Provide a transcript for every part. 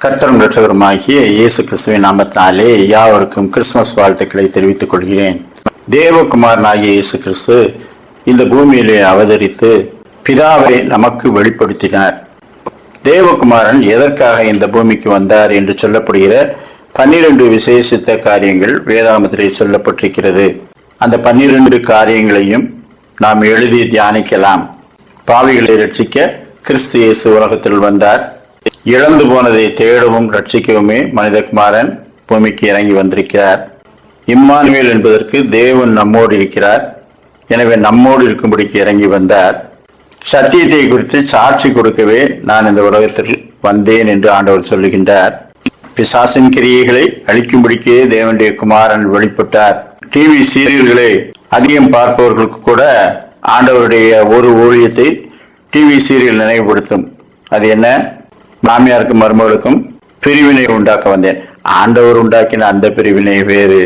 கர்த்தரும் இரட்சகருமாகிய இயேசு கிறிஸ்துவின் நாமத்தினாலே யாவருக்கும் கிறிஸ்துமஸ் வாழ்த்துக்களை தெரிவித்துக் கொள்கிறேன். தேவகுமாரனாகிய இயேசு கிறிஸ்து இந்த பூமியிலே அவதரித்து பிதாவை நமக்கு வெளிப்படுத்தினார். தேவகுமாரன் எதற்காக இந்த பூமிக்கு வந்தார் என்று சொல்லப்படுகிற 12 விசேஷித்த காரியங்கள் வேதாகமத்திலே சொல்லப்பட்டிருக்கிறது. அந்த 12 காரியங்களையும் நாம் எழுதி தியானிக்கலாம். பாவிகளை ரட்சிக்க கிறிஸ்து இயேசு உலகத்தில் வந்தார். இழந்து போனதை தேடவும் ரட்சிக்கவுமே மனிதகுமாரன் பூமிக்கு இறங்கி வந்திருக்கிறார். இம்மானுவேல் என்பதற்கு தேவன் நம்மோடு இருக்கிறார். எனவே நம்மோடு இருக்கும்படிக்கு இறங்கி வந்தார். சத்தியத்தை குறித்து சாட்சி கொடுக்கவே நான் இந்த உலகத்தில் வந்தேன் என்று ஆண்டவர் சொல்லுகின்றார். பிசாசின் கிரியைகளை அழிக்கும்படிக்கே தேவனுடைய குமாரன் வெளிப்பட்டார். டிவி சீரியல்களை அதிகம் பார்ப்பவர்களுக்கு கூட ஆண்டவருடைய ஒரு ஊழியத்தை டிவி சீரியல் நினைவுபடுத்தும். அது என்ன? மாமியாருக்கும் மருமகளுக்கும் பிரிவினை உண்டாக்க வந்தேன். ஆண்டவர் உண்டாக்கின அந்த பிரிவினை வேறு.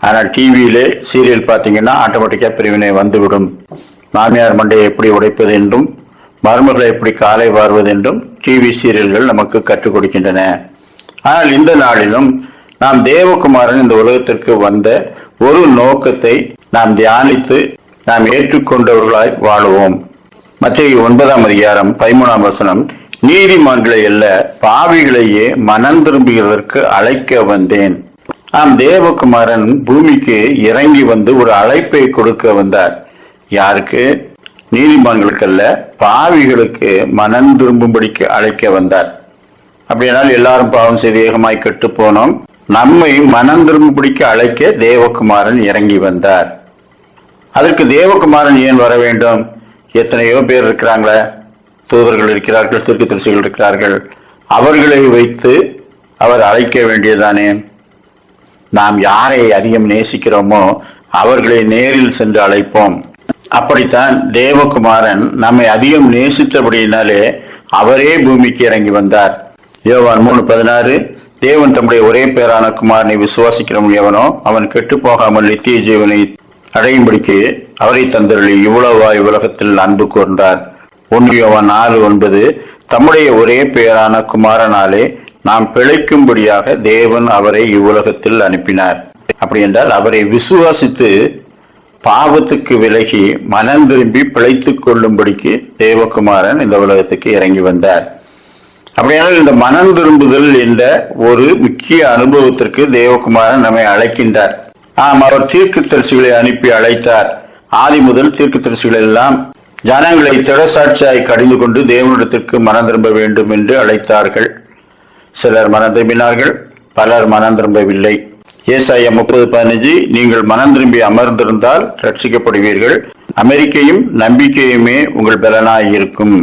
ஆனால் டிவியிலே சீரியல் பார்த்தீங்கன்னா ஆட்டோமேட்டிக்கா பிரிவினை வந்துவிடும். மாமியார் மண்டையை எப்படி உடைப்பது என்றும் மருமகளை எப்படி காலை வாருவது என்றும் டிவி சீரியல்கள் நமக்கு கற்றுக் கொடுக்கின்றன. ஆனால் இந்த நாளிலும் நாம் தேவகுமாரன் இந்த உலகத்திற்கு வந்த ஒரு நோக்கத்தை நாம் தியானித்து நாம் ஏற்றுக்கொண்டவர்களாய் வாழுவோம். மத்தேயு 9ஆம் அதிகாரம் 13ஆம் வசனம், நீதிமான்களை அல்ல பாவிகளையே மனம் திரும்புகிறதற்கு அழைக்க வந்தேன். தேவகுமாரன் பூமிக்கு இறங்கி வந்து ஒரு அழைப்பை கொடுக்க வந்தார். யாருக்கு? நீதிமான்களுக்கு அல்ல, பாவிகளுக்கு மனம் திரும்பும்படிக்கு அழைக்க வந்தார். அப்படியானால் எல்லாரும் பாவம் செய்து ஏகமாய் கெட்டு போனோம். நம்மை மனம் திரும்பும்படிக்கு அழைக்க தேவகுமாரன் இறங்கி வந்தார். அதற்கு தேவகுமாரன் ஏன் வர வேண்டும்? எத்தனையோ பேர் இருக்கிறாங்களே, தூதர்கள் இருக்கிறார்கள், தீர்க்கதரிசிகள் இருக்கிறார்கள். அவர்களை வைத்து அவர் அழைக்க வேண்டியதானே. நாம் யாரை அதிகம் நேசிக்கிறோமோ அவர்களை நேரில் சென்று அழைப்போம். அப்படித்தான் தேவகுமாரன் நம்மை அதிகம் நேசித்தபடியினாலே அவரே பூமிக்கு இறங்கி வந்தார். யோவான் 3:16, தேவன் தம்முடைய ஒரே பேரான குமாரனை விசுவாசிக்கிறவன் எவனோ அவன் கெட்டு போகாமல் நித்திய ஜீவனை அடையும்படிக்கு அவரை தந்தருளி இவ்வளவாய் உலகத்தில் அன்பு கூர்ந்தார். 1 யோவான் 4:9, தம்முடைய ஒரே பேரான குமாரனாலே நாம் பிழைக்கும்படியாக தேவன் அவரை இவ்வுலகத்தில் அனுப்பினார். அப்படி என்றால் அவரை விசுவாசித்து பாவத்துக்கு விலகி மனம் திரும்பி பிழைத்துக் கொள்ளும்படிக்கு தேவகுமாரன் இந்த உலகத்துக்கு இறங்கி வந்தார். அப்படியானால் இந்த மனம் திரும்புதல் என்ற ஒரு முக்கிய அனுபவத்திற்கு தேவகுமாரன் நம்மை அழைக்கின்றார். அவர் தீர்க்கதரிசிகளை அனுப்பி அழைத்தார். ஆதி முதல் தீர்க்கதரிசிகள் எல்லாம் ஜனங்களை திடசாட்சியாய் கடிந்து கொண்டு தேவனிடத்திற்கு மனம் திரும்ப வேண்டும் என்று அழைத்தார்கள். சிலர் மனம் திரும்பினார்கள், பலர் மனம் திரும்பவில்லை. ஏசாயா 30:15, நீங்கள் மனம் திரும்பி அமர்ந்திருந்தால் ரட்சிக்கப்படுவீர்கள், அமெரிக்கையும் நம்பிக்கையுமே உங்கள் பலனாய் இருக்கும்.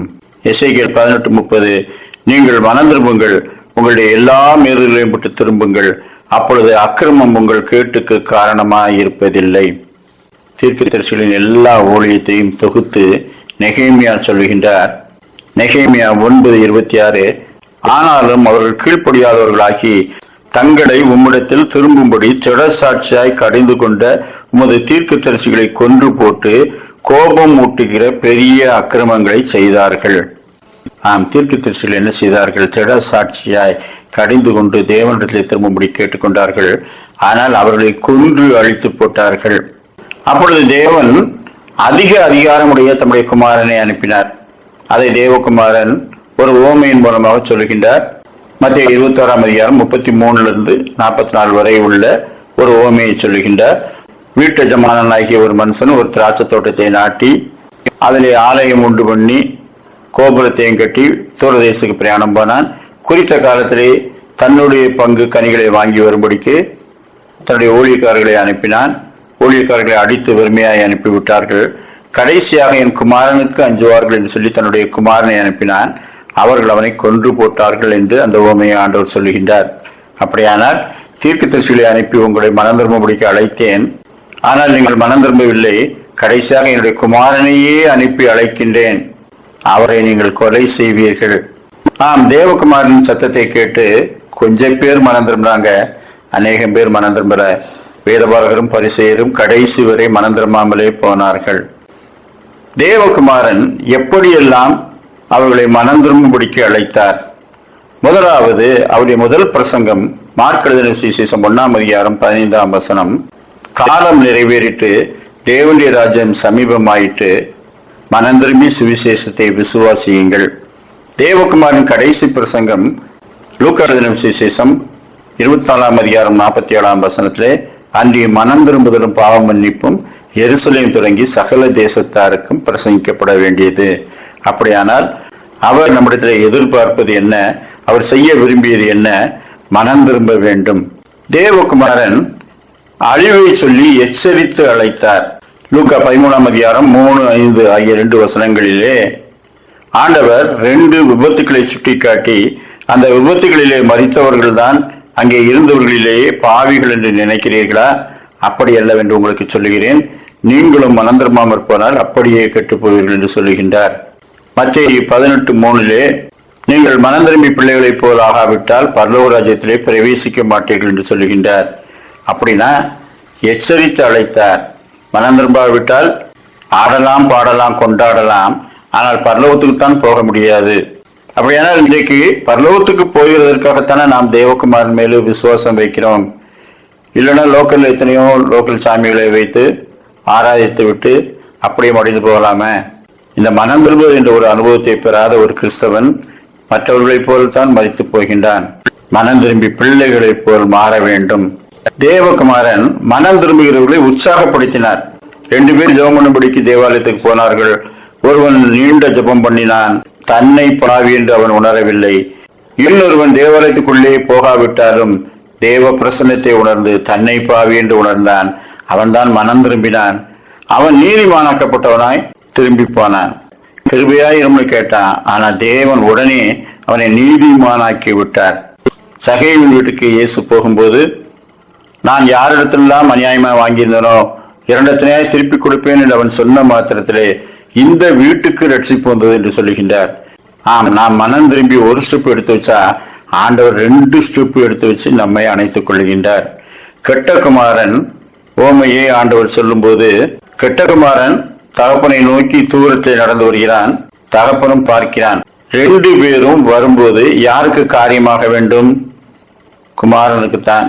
எசேக்கியேல் 18:30, நீங்கள் மனம் திரும்புங்கள், உங்களுடைய எல்லா மீறல்களையும் விட்டு திரும்புங்கள், அப்பொழுது அக்கிரமம் உங்கள் கேட்டுக்கு காரணமாய் இருப்பதில்லை. தீர்க்கதரிசிகளின் எல்லா ஊழியத்தையும் தொகுத்து நெகேமியா சொல்லுகின்றார். நெகேமியா 9:26, ஆனாலும் அவர்கள் கீழ்ப்படியாதவர்களாகி தங்களை உம்மிடத்தில் திரும்பும்படி திடசாட்சியாய் கடிந்து கொண்ட உமது தீர்க்கதரிசிகளை கொன்று போட்டு கோபம் ஊட்டுகிற பெரிய அக்கிரமங்களை செய்தார்கள். தீர்க்கதரிசிகள் என்ன செய்தார்கள்? திடசாட்சியாய் கடிந்து கொண்டு தேவனிடத்தில் திரும்பும்படி கேட்டுக்கொண்டார்கள். ஆனால் அவர்களை கொன்று அழித்து போட்டார்கள். அப்பொழுது தேவன் அதிக அதிகாரமுடைய தம்முடைய குமாரனை அனுப்பினார். அதை தேவகுமாரன் ஒரு ஓமையின் மூலமாக சொல்லுகின்றார். மத்தேயு 21ஆம் அதிகாரம் 33 44 வரை உள்ள ஒரு ஓமையை சொல்லுகின்றார். வீட்டு எஜமானனாகிய ஒரு மனுஷன் ஒரு திராட்சை தோட்டத்தை நாட்டி அதிலே ஆலயம் உண்டு பண்ணி கோபுரத்தையும் கட்டி தூரதேசத்துக்கு பிரயாணம் போனான். குறித்த காலத்திலே தன்னுடைய பங்கு கனிகளை வாங்கி வரும்படிக்கு தன்னுடைய ஊழியக்காரர்களை அனுப்பினான். ஊழியக்காரர்களை அடித்து வெறுமையாய் அனுப்பிவிட்டார்கள். கடைசியாக என் குமாரனுக்கு அஞ்சுவார்கள் என்று சொல்லி தன்னுடைய குமாரனை அனுப்பினான். அவர்கள் அவனை கொன்று போட்டார்கள் என்று அந்த உவமையை ஆண்டவர் சொல்லுகின்றார். அப்படியானால் தீர்க்கதரிசிகளை அனுப்பி உங்களை மனம் திரும்பும்படிக்கு அழைத்தேன், ஆனால் நீங்கள் மனம் திரும்பவில்லை. கடைசியாக என்னுடைய குமாரனையே அனுப்பி அழைக்கின்றேன், அவரை நீங்கள் கொலை செய்வீர்கள். தேவகுமாரின் சத்தத்தை கேட்டு கொஞ்சம் பேர் மனம் திரும்பினாங்க, அநேகம் பேர் மனம் திரும்பல. வேதபாரகரும் பரிசேயரும் கடைசி வரை மனம் திரும்பாமலே போனார்கள். தேவகுமாரன் எப்படியெல்லாம் அவர்களை மனம் திரும்பும்படிக்கு அழைத்தார். முதலாவது அவருடைய முதல் பிரசங்கம் மார்க் எழுதின சுவிசேஷம் 1ஆம் அதிகாரம் 15ஆம் வசனம். காலம் நிறைவேறிட்டு தேவனுடைய ராஜ்யம் சமீபமாயிட்டு மனம் திரும்பி சுவிசேஷத்தை விசுவாசியுங்கள். தேவகுமாரின் கடைசி பிரசங்கம் லூக்கா எழுதின சுவிசேஷம் 24ஆம் அதிகாரம் 47ஆம் வசனத்திலே, அன்றைய மனம் திரும்புதலும் பாவ மன்னிப்பும் எருசலேம் தொடங்கி சகல தேசத்தாருக்கும் பிரசங்கிக்கப்பட வேண்டியது. அப்படியானால் அவர் நம்மிடத்தில் எதிர்பார்ப்பது என்ன? அவர் செய்ய விரும்பியது என்ன? மனம் திரும்ப வேண்டும். தேவகுமாரன் அழிவை சொல்லி எச்சரித்து அழைத்தார். லூக்கா 13ஆம் அதிகாரம் 3, 5 ஆகிய 2 வசனங்களிலே ஆண்டவர் 2 விபத்துக்களை சுட்டிக்காட்டி, அந்த விபத்துகளிலே மரித்தவர்கள் தான் அங்கே இருந்தவர்களிலேயே பாவிகள் என்று நினைக்கிறீர்களா? அப்படி அல்லவென்று உங்களுக்கு சொல்லுகிறேன், நீங்களும் மனம் திரும்பாமற் போனால் அப்படியே கெட்டு போவீர்கள் என்று சொல்லுகின்றார். மத்தேயு 18:3 நீங்கள் மனம் திரும்பி பிள்ளைகளைப் போல் ஆகாவிட்டால் பரலோக ராஜ்யத்திலே பிரவேசிக்க மாட்டீர்கள் என்று சொல்லுகின்றார். அப்படின்னா எச்சரித்து அழைத்தார். மனம் திரும்பாவிட்டால் ஆடலாம், பாடலாம், கொண்டாடலாம், ஆனால் பரலோகத்துக்குத்தான் போக முடியாது. அப்படியானால் இன்றைக்கு பரலோகத்துக்கு போகிறதற்காகத்தானே நாம் தேவகுமாரன் மேலே விசுவாசம் வைக்கிறோம். இல்லைன்னா லோக்கல் எத்தனையோ லோக்கல் சாமிகளை வைத்து ஆராதித்து விட்டு அப்படியே மடிந்து போகலாமே. இந்த மனம் திரும்புவது என்ற ஒரு அனுபவத்தை பெறாத ஒரு கிறிஸ்தவன் மற்றவர்களைப் போல்தான் மதித்து போகின்றான். மனம் திரும்பி பிள்ளைகளைப் போல் மாற வேண்டும். தேவகுமாரன் மனம் திரும்புகிறவர்களை உற்சாகப்படுத்தினார். 2 பேர் ஜெபம் பண்ணும்படிக்கு தேவாலயத்துக்கு போனார்கள். ஒருவன் நீண்ட ஜெபம் பண்ணினான். தன்னை பாவி என்று அவன் உணரவில்லை. இன்னொருவன் தேவாலயத்துக்குள்ளே போகாவிட்டாலும் தேவ பிரசன்னத்தை உணர்ந்து தன்னை பாவி என்று உணர்ந்தான். அவன்தான் மனம் திரும்பினான். அவன் நீதிமானாக்கப்பட்டவனாய் திரும்பி போனான். கிருபையாயிரம்னு கேட்டான். ஆனா தேவன் உடனே அவனை நீதிமானாக்கி விட்டார். சகேயுவின் வீட்டுக்கு இயேசு போகும்போது, நான் யாரிடத்திலாம் அநியாயமா வாங்கியிருந்தனோ 2 திருப்பி கொடுப்பேன் என்று அவன் சொன்ன மாத்திரத்திலே இந்த வீட்டுக்கு ரட்சிப்பு வந்தது என்று சொல்லுகின்றார். நாம் மனம் திரும்பி ஒரு ஸ்டெப் எடுத்து வச்சா ஆண்டவர் 2 ஸ்டெப் எடுத்து வச்சு நம்மை அணைத்துக் கொள்கின்றார். கெட்டகுமாரன் ஓமையை ஆண்டவர் சொல்லும் போது, கெட்டகுமாரன் தகப்பனை நோக்கி தூரத்தில் நடந்து வருகிறான். தகப்பனும் பார்க்கிறான். 2 பேரும் வரும்போது யாருக்கு காரியமாக வேண்டும்? குமாரனுக்குத்தான்.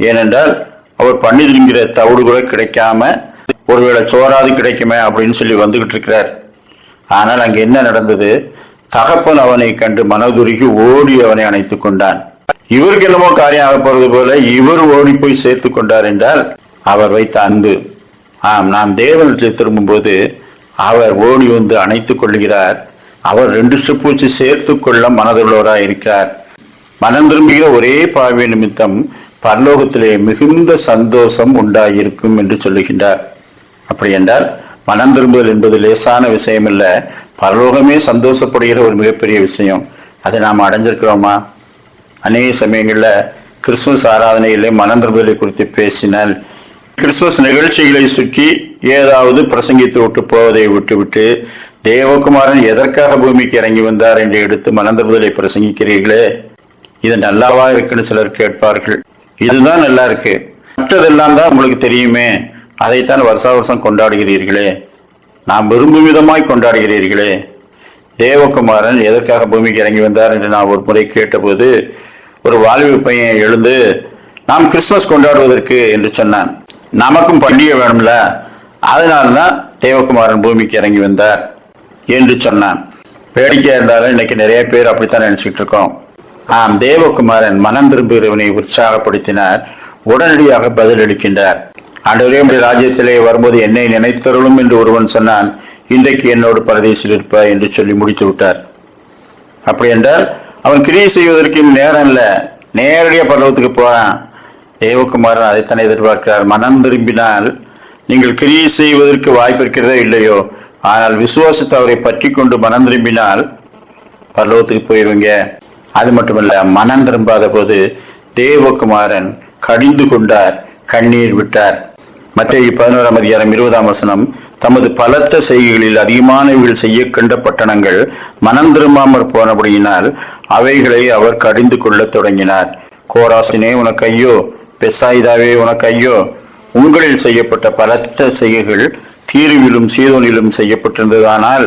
ஏனென்றால் அவர் பண்ணி தின்கிற தவிடு கூட கிடைக்காம ஒருவேளை சோறாது கிடைக்குமே அப்படின்னு சொல்லி வந்துகிட்டு இருக்கிறார். ஆனால் அங்க என்ன நடந்தது? தகப்பன் அவனை கண்டு மனதுருகி ஓடி அவனை அணைத்துக் கொண்டான். இவருக்கு என்னமோ காரியம் ஆக போறது போல இவர் ஓடி போய் சேர்த்து கொண்டார் என்றால் அவர் வைத்த அன்பு. நாம் தேவனிடத்தில் திரும்பும் போது அவர் ஓடி வந்து அணைத்துக் கொள்கிறார். அவர் 2 ஸ்டெப் வச்சு சேர்த்து கொள்ள மனதுள்ளவராய் இருக்கிறார். மனம் திரும்புகிற ஒரே பாவி நிமித்தம் பரலோகத்திலே மிகுந்த சந்தோஷம் உண்டாயிருக்கும் என்று சொல்லுகின்றார். அப்படி என்றால் மனம் திரும்புதல் என்பது லேசான விஷயம் இல்ல, பரலோகமே சந்தோஷப்படுகிற ஒரு மிகப்பெரிய விஷயம். அதை நாம் அடைஞ்சிருக்கிறோமா? அநேக சமயங்கள்ல கிறிஸ்துமஸ் ஆராதனையிலே மனம் திரும்புதலை குறித்து பேசினால் கிறிஸ்துமஸ் நிகழ்ச்சிகளை சுற்றி ஏதாவது பிரசங்கித்து விட்டு போவதை விட்டுவிட்டு தேவகுமாரன் எதற்காக பூமிக்கு இறங்கி வந்தார் என்று எடுத்து மனம் திரும்புதலை பிரசங்கிக்கிறீர்களே, இது நல்லாவா இருக்குன்னு சிலர் கேட்பார்கள். இதுதான் நல்லா இருக்கு, மற்றதெல்லாம் தான் உங்களுக்கு தெரியுமே, அதைத்தான் வருஷா வருஷம் கொண்டாடுகிறீர்களே, நாம் விரும்பும் விதமாய் கொண்டாடுகிறீர்களே. தேவகுமாரன் எதற்காக பூமிக்கு இறங்கி வந்தார் என்று நான் ஒரு முறை கேட்டபோது ஒரு வாலிப பையன் எழுந்து, நாம் கிறிஸ்துமஸ் கொண்டாடுவதற்கு என்று சொன்னான். நமக்கும் பண்டிகை வேணும்ல, அதனால்தான் தேவகுமாரன் பூமிக்கு இறங்கி வந்தார் என்று சொன்னான். வேடிக்கையா இருந்தாலும் இன்னைக்கு நிறைய பேர் அப்படித்தான் நினைச்சிட்டு இருக்கோம். தேவகுமாரன் மனம் திரும்புகிறவனை உற்சாகப்படுத்தினார். உடனடியாக பதிலளிக்கின்றார். ஆண்டவரே, ராஜ்யத்திலே வரும்போது என்னை நினைத்தருளும் என்று ஒருவன் சொன்னான். இன்றைக்கு என்னோடு பரதேசில் இருப்பாய் என்று சொல்லி முடித்து விட்டார். அப்படி என்றால் அவன் கிரியை செய்வதற்கு நேரம் இல்லை, நேரடியாக பரலோகத்துக்கு போறான். தேவகுமாரன் அதைத்தானே எதிர்பார்க்கிறார். மனம் திரும்பினால் நீங்கள் கிரியை செய்வதற்கு வாய்ப்பு இருக்கிறதோ இல்லையோ, ஆனால் விசுவாசத்தை அவரை பற்றி கொண்டு மனம் திரும்பினால் பரலோகத்துக்கு போயிருவீங்க. அது மட்டுமல்ல, மனம் திரும்பாத போது தேவகுமாரன் கடிந்து கொண்டார், கண்ணீர் விட்டார். மத்தேயு 11ஆம் அதிகாரம் 20ஆம் வசனம், தமது பலத்த செய்கைகளில் அதிகமானவைகள் செய்ய கண்ட பட்டணங்கள் மனம் திரும்பாமற் போனபடியினால் அவைகளை அவர் கடிந்து கொள்ள தொடங்கினார். கோராசினே உனக்கு ஐயோ, பெசாயிதாவே உனக்கு ஐயோ, உங்களில் செய்யப்பட்ட பலத்த செய்கைகள் தீருவிலும் சீதோனிலும் செய்யப்பட்டிருந்ததானால்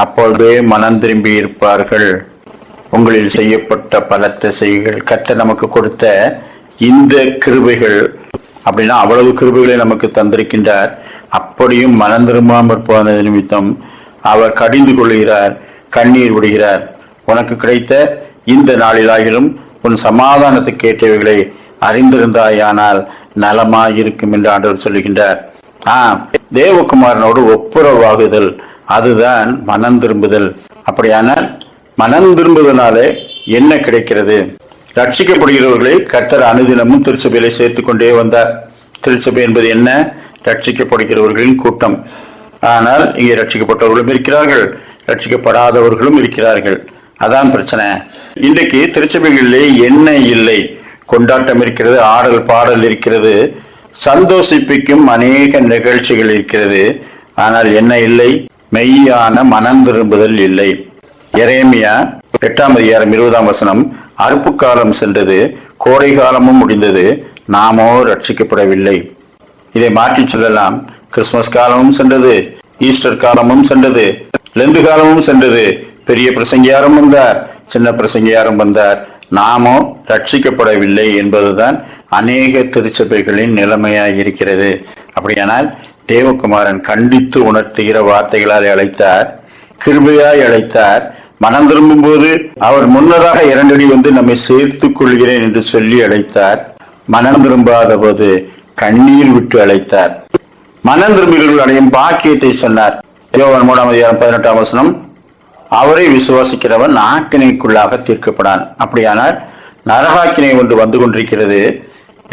அப்பொழுதே மனம் திரும்பி இருப்பார்கள். உங்களில் செய்யப்பட்ட பலத்த செய்கைகள், கர்த்தர் நமக்கு கொடுத்த இந்த கிருபைகள் அப்படின்னா அவ்வளவு கிருபைகளை நமக்கு தந்திருக்கின்றார். அப்படியும் மனம் திரும்பாமற் போனது நிமித்தம் அவர் கடிந்து கொள்கிறார், கண்ணீர் விடுகிறார். உனக்கு கிடைத்த இந்த நாளிலாகிலும் உன் சமாதானத்துக்கு ஏற்றவைகளை அறிந்திருந்தாயானால் நலமாயிருக்கும் என்று ஆண்டவர் சொல்லுகின்றார். தேவகுமாரனோடு ஒப்புரவாகுதல், அதுதான் மனம் திரும்புதல். அப்படியானால் மனம் திரும்புதனாலே என்ன கிடைக்கிறது? ரட்சிக்கப்படுகிறவர்களை கர்த்தர் அனுதினமும் திருச்சபையிலே சேர்த்து கொண்டே வந்தார். திருச்சபை என்பது என்ன? ரட்சிக்கப்படுகிறவர்களின் கூட்டம். ஆனால் இங்கே ரட்சிக்கப்பட்டவர்களும் இருக்கிறார்கள், ரட்சிக்கப்படாதவர்களும் இருக்கிறார்கள். அதான் பிரச்சனை. இன்றைக்கு திருச்சபைகளிலே என்ன இல்லை? கொண்டாட்டம் இருக்கிறது, ஆடல் பாடல் இருக்கிறது, சந்தோஷிப்பிக்கும் அநேக நிகழ்ச்சிகள் இருக்கிறது. ஆனால் என்ன இல்லை? மெய்யான மனம் திரும்புதல் இல்லை. எரேமியா 8:20 அறுப்பு காலம் சென்றது, கோடை காலமும் முடிந்தது, நாமோ ரட்சிக்கப்படவில்லை. இதை மாற்றி சொல்லலாம். கிறிஸ்துமஸ் காலமும் சென்றது, ஈஸ்டர் காலமும் சென்றது, லெந்து காலமும் சென்றது. பெரிய பிரசங்கியாரும் வந்தார், சின்ன பிரசங்கியாரும் வந்தார், நாமோ ரட்சிக்கப்படவில்லை என்பதுதான் அநேக திருச்சபைகளின் நிலைமையாய் இருக்கிறது. அப்படியானால் தேவகுமாரன் கண்டித்து உணர்த்துகிற வார்த்தைகளால் அழைத்தார், கிருபையாய் அழைத்தார். மனம் திரும்பும் போது அவர் முன்னதாக 2 அடி வந்து நம்மை சேர்த்துக் கொள்கிறேன் என்று சொல்லி அழைத்தார். மனம் திரும்பாத போது கண்ணீர் விட்டு அழைத்தார். மனம் திரும்புகிறவர்கள் அடையும் பாக்கியத்தை சொன்னார். யோவான் 3:18 அவரை விசுவாசிக்கிறவன் ஆக்கினைக்குள்ளாக தீர்க்கப்படான். அப்படியானால் நரகாக்கினை ஒன்று வந்து கொண்டிருக்கிறது.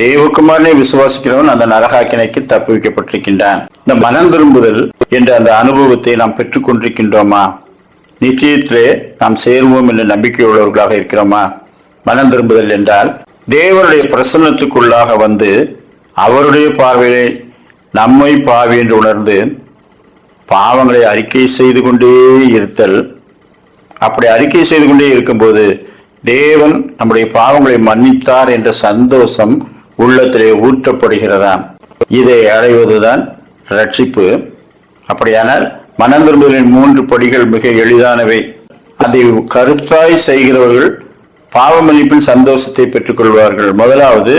தேவகுமாரனை விசுவாசிக்கிறவன் அந்த நரகாக்கினைக்கு தப்புவிக்கப்பட்டிருக்கின்றான். இந்த மனம் திரும்புதல் என்ற அந்த அனுபவத்தை நாம் பெற்றுக் கொண்டிருக்கின்றோமா? நிச்சயத்திலே நாம் சேருவோம் என்ற நம்பிக்கை உள்ளவர்களாக இருக்கிறோமா? மனம் திரும்புதல் என்றால் தேவனுடைய பிரசன்னத்துக்குள்ளாக வந்து அவருடைய பார்வையை நம்மை பாவி என்று உணர்ந்து பாவங்களை அறிக்கை செய்து கொண்டே இருத்தல். அப்படி அறிக்கை செய்து கொண்டே இருக்கும்போது தேவன் நம்முடைய பாவங்களை மன்னித்தார் என்ற சந்தோஷம் உள்ளத்திலே ஊற்றப்படுகிறதாம். இதை அடைவதுதான் ரட்சிப்பு. அப்படியானால் மனம் திரும்புதலின் 3 படிகள் மிக எளிதானவை. அதை கருத்தாய் செய்கிறவர்கள் பாவ மன்னிப்பின் சந்தோஷத்தை பெற்றுக் கொள்வார்கள். முதலாவது,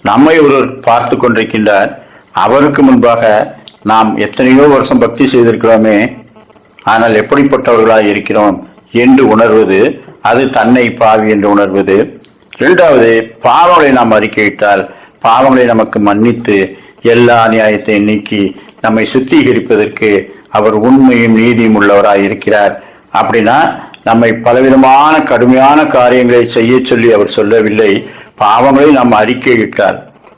நம்மை ஒருவர் பார்த்து கொண்டிருக்கின்றார். அவருக்கு முன்பாக நாம் எத்தனையோ வருஷம் பக்தி செய்திருக்கிறோமே, ஆனால் எப்படிப்பட்டவர்களாய் இருக்கிறோம் என்று உணர்வது, அது தன்னை பாவி என்று உணர்வது. 2வது, பாவங்களை நாம் அறிக்கையிட்டால் பாவங்களை நமக்கு மன்னித்து எல்லா அநியாயத்தை நீக்கி நம்மை சுத்திகரிப்பதற்கு அவர் உண்மையும் நீதியும் உள்ளவராய் இருக்கிறார். அப்படின்னா நம்மை பலவிதமான கடுமையான காரியங்களை செய்ய சொல்லி அவர் சொல்லவில்லை. பாவங்களை நாம் அறிக்கையிட்டால்,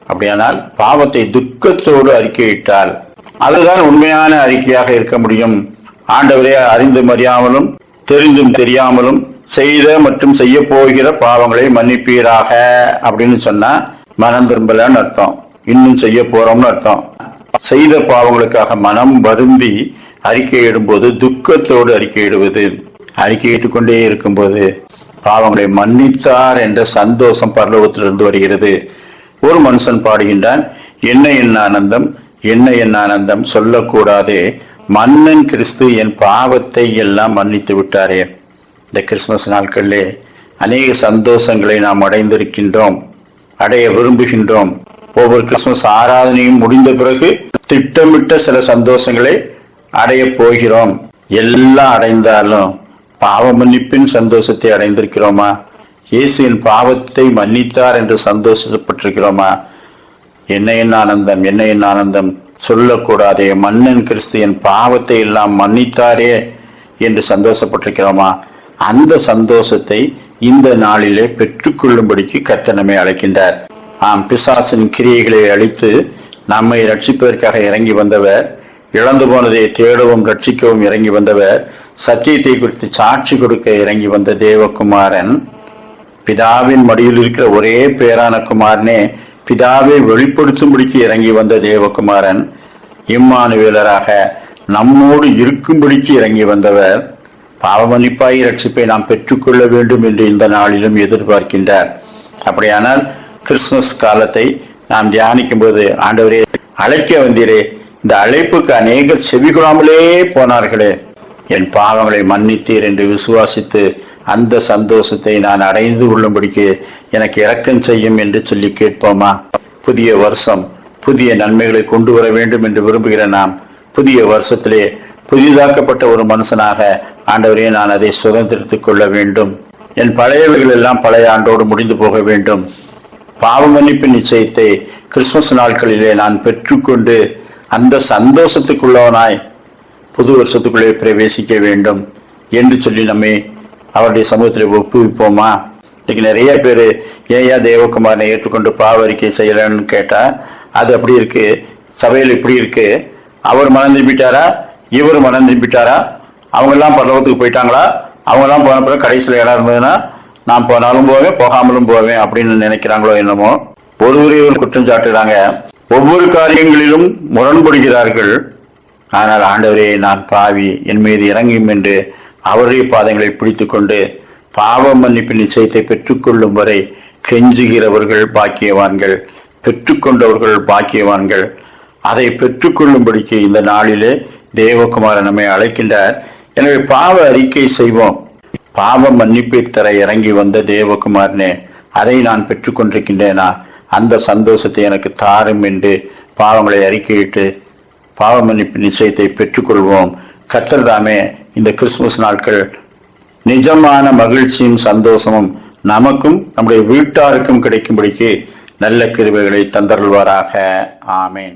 அப்படியானால் பாவத்தை துக்கத்தோடு அறிக்கையிட்டால் அதுதான் உண்மையான அறிக்கையாக இருக்க முடியும். ஆண்டவரே, அறிந்தும் அறியாமலும் தெரிந்தும் தெரியாமலும் செய்த மற்றும் செய்ய போகிற பாவங்களை மன்னிப்பீராக அப்படின்னு சொன்னா மனம் திரும்பலன்னு அர்த்தம், இன்னும் செய்ய போறோம்னு அர்த்தம். செய்த பாவங்களுக்காக மனம் வருந்தி அறிக்கையிடும்போது துக்கத்தோடு அறிக்கையிடுவது. அறிக்கையிட்டுக் கொண்டே இருக்கும்போது பாவங்களை மன்னித்தார் என்ற சந்தோஷம் பரலோகத்திலிருந்து வருகிறது. ஒரு மனுஷன் பாடுகின்றான், என்ன என் ஆனந்தம், என்ன என் ஆனந்தம், சொல்லக்கூடாதே, மன்னன் கிறிஸ்து என் பாவத்தை எல்லாம் மன்னித்து விட்டாரே. இந்த கிறிஸ்துமஸ் நாட்களிலே அநேக சந்தோஷங்களை நாம் அடைந்திருக்கின்றோம், அடைய விரும்புகின்றோம். ஒவ்வொரு கிறிஸ்துமஸ் ஆராதனையும் முடிந்த பிறகு திட்டமிட்ட சில சந்தோஷங்களை அடைய போகிறோம். எல்லாம் அடைந்தாலும் பாவ மன்னிப்பின் சந்தோஷத்தை அடைந்திருக்கிறோமா? இயேசுவின் பாவத்தை மன்னித்தார் என்று சந்தோஷப்பட்டிருக்கிறோமா? என்ன என் ஆனந்தம், என்ன என் ஆனந்தம், சொல்லக்கூடாதே, மன்னன் கிறிஸ்து என் பாவத்தை எல்லாம் மன்னித்தாரே என்று சந்தோஷப்பட்டிருக்கிறோமா? அந்த சந்தோஷத்தை இந்த நாளிலே பெற்றுக்கொள்ளும்படிக்கு கர்த்தர் நம்மை அழைக்கின்றார். பிசாசின் கிரியைகளை அழித்து நம்மை ரட்சிப்பதற்காக இறங்கி வந்தவர், இழந்து போனதை தேடவும் ரட்சிக்கவும் இறங்கி வந்தவர், சத்தியத்தை குறித்து சாட்சி கொடுக்க இறங்கி வந்த தேவகுமாரன், பிதாவின் மடியில் இருக்கிற ஒரே பேரான குமாரனே, பிதாவை வெளிப்படுத்தும்படிக்கு இறங்கி வந்த தேவகுமாரன், இம்மானுவேலராக நம்மோடு இருக்கும்படிக்கு இறங்கி வந்தவர், பாவமன்னிப்பாய் ரட்சிப்பை நாம் பெற்றுக்கொள்ள வேண்டும் என்று இந்த நாளிலும் எதிர்பார்க்கின்றார். அப்படியானால் கிறிஸ்துமஸ் காலத்தை நாம் தியானிக்கும் போது, ஆண்டவரே அழைக்க வந்தீரே, இந்த அழைப்புக்கு அநேகர் செவி கொள்ளாமலே போனார்களே, என் பாவங்களை மன்னித்தீர் என்று விசுவாசித்து அந்த சந்தோஷத்தை நான் அடைந்து கொள்ளும்படிக்கு எனக்கு இரக்கம் செய்யும் என்று சொல்லி கேட்போமா? புதிய வருஷம் புதிய நன்மைகளை கொண்டு வர வேண்டும் என்று விரும்புகிற நாம் புதிய வருஷத்திலே புதிதாக்கப்பட்ட ஒரு மனுஷனாக ஆண்டவரே நான் அதை சுதந்திரித்துக் கொள்ள வேண்டும். என் பழையவைகள் எல்லாம் பழைய ஆண்டோடு முடிந்து போக வேண்டும். பாவ மன்னிப்பு நிச்சயத்தை கிறிஸ்துமஸ் நாட்களிலே நான் பெற்றுக்கொண்டு அந்த சந்தோஷத்துக்குள்ளவனாய் புது வருஷத்துக்குள்ளே பிரவேசிக்க வேண்டும் என்று சொல்லி நம்மை அவருடைய சமூகத்தில் ஒப்புவிப்போமா? இன்னைக்கு நிறைய பேர் ஏயா தேவகுமாரனை ஏற்றுக்கொண்டு பாவ அறிக்கை செய்யலன்னு கேட்டா அது அப்படி இருக்கு, சபையில் இப்படி இருக்கு, அவர் மனம் திரும்பிட்டாரா, இவர் மனம் திரும்பிட்டாரா, அவங்கெல்லாம் பரலோகத்துக்கு போயிட்டாங்களா, அவங்கெல்லாம் போன பிறகு கடைசியில் இடம் இருந்ததுன்னா நான் போனாலும் போவேன் போகாமலும் போவேன் அப்படின்னு நினைக்கிறாங்களோ என்னமோ. ஒருவரையும் குற்றம் சாட்டுறாங்க, ஒவ்வொரு காரியங்களிலும் முரண்படுகிறார்கள். ஆனால் ஆண்டவரே நான் பாவி, என் மீது இறங்கும் என்று அவருடைய பாதங்களை பிடித்து கொண்டு பாவ மன்னிப்பு நிச்சயத்தை பெற்றுக்கொள்ளும் வரை கெஞ்சுகிறவர்கள் பாக்கியவான்கள், பெற்றுக்கொண்டவர்கள் பாக்கியவான்கள். அதை பெற்றுக்கொள்ளும்படிக்கு இந்த நாளிலே தேவகுமாரன் நம்மை அழைக்கின்றார். எனவே பாவ அறிக்கை செய்வோம். பாவ மன்னிப்பை தர இறங்கி வந்த தேவகுமாரனே, அதை நான் பெற்றுக்கொண்டிருக்கின்றேனா? அந்த சந்தோஷத்தை எனக்கு தாரும் என்று பாவங்களை அறிக்கையிட்டு பாவ மன்னிப்பு நிச்சயத்தை பெற்றுக்கொள்வோம். கர்த்தர் தாமே இந்த கிறிஸ்துமஸ் நாட்கள் நிஜமான மகிழ்ச்சியும் சந்தோஷமும் நமக்கும் நம்முடைய வீட்டாருக்கும் கிடைக்கும்படிக்கு நல்ல கிருபைகளை தந்தருள்வாராக. ஆமேன்.